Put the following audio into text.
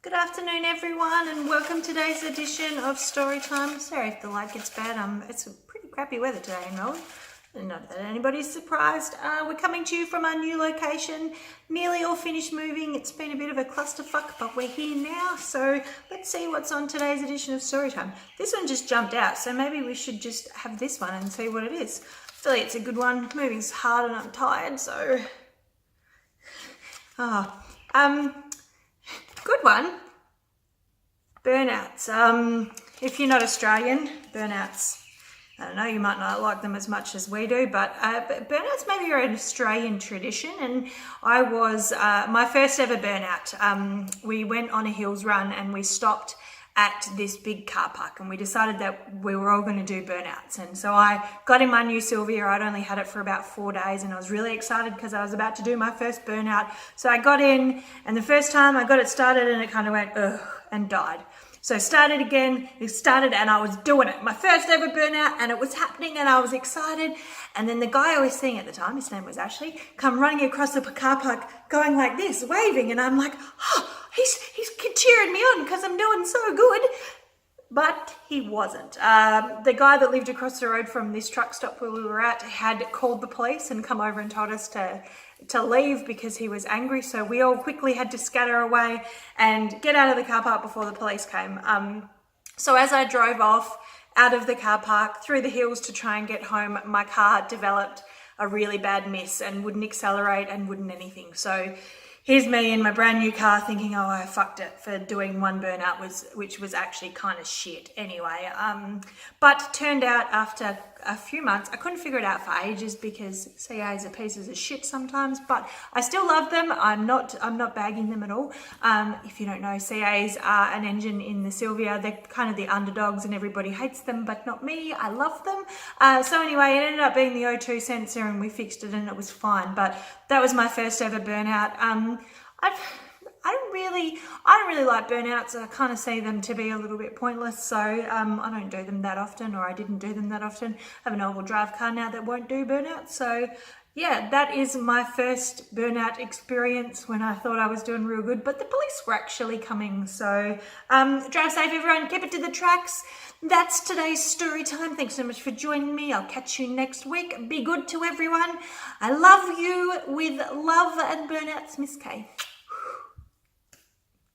Good afternoon, everyone, and welcome to today's edition of Storytime. Sorry if the light gets bad. It's a pretty crappy weather today in Melbourne. Not that anybody's surprised. We're coming to you from our new location. Nearly all finished moving. It's been a bit of a clusterfuck, but we're here now. So let's see what's on today's edition of Storytime. This one just jumped out, so maybe we should just have this one and see what it is. I feel like it's a good one. Moving's hard and I'm tired, so... Good one. Burnouts. If you're not Australian, burnouts, I don't know, you might not like them as much as we do, but burnouts maybe are an Australian tradition, and I was, my first ever burnout, we went on a hills run and we stopped at this big car park and we decided that we were all going to do burnouts. And so I got in my new SilWA. I'd only had it for about 4 days and I was really excited because I was about to do my first burnout. So I got in, and the first time I got it started and it kind of went ugh and died. So started again, it started and I was doing it. My first ever burnout, and it was happening and I was excited. And then the guy I was seeing at the time, his name was Ashley, come running across the car park going like this, waving. And I'm like, oh, he's cheering me on because I'm doing so good. But he wasn't. The guy that lived across the road from this truck stop where we were at had called the police and come over and told us to leave because he was angry. So we all quickly had to scatter away and get out of the car park before the police came. So as I drove off out of the car park through the hills to try and get home, my car developed a really bad miss and wouldn't accelerate and wouldn't anything. So here's me in my brand new car thinking, oh, I fucked it for doing one burnout, which was actually kind of shit anyway. But turned out after a few months, I couldn't figure it out for ages because CAs are pieces of shit sometimes, but I still love them. I'm not bagging them at all. If you don't know, CAs are an engine in the SilWA. They're kind of the underdogs and everybody hates them, but not me. I love them. So anyway, it ended up being the O2 sensor and we fixed it and it was fine. But that was my first ever burnout. I don't really like burnouts. I kind of see them to be a little bit pointless, so I don't do them that often, or I didn't do them that often. I have an all-wheel drive car now that won't do burnouts, so yeah, that is my first burnout experience when I thought I was doing real good, but the police were actually coming, so drive safe everyone, keep it to the tracks. That's today's story time. Thanks so much for joining me. I'll catch you next week. Be good to everyone. I love you with love and burnouts, Miss K.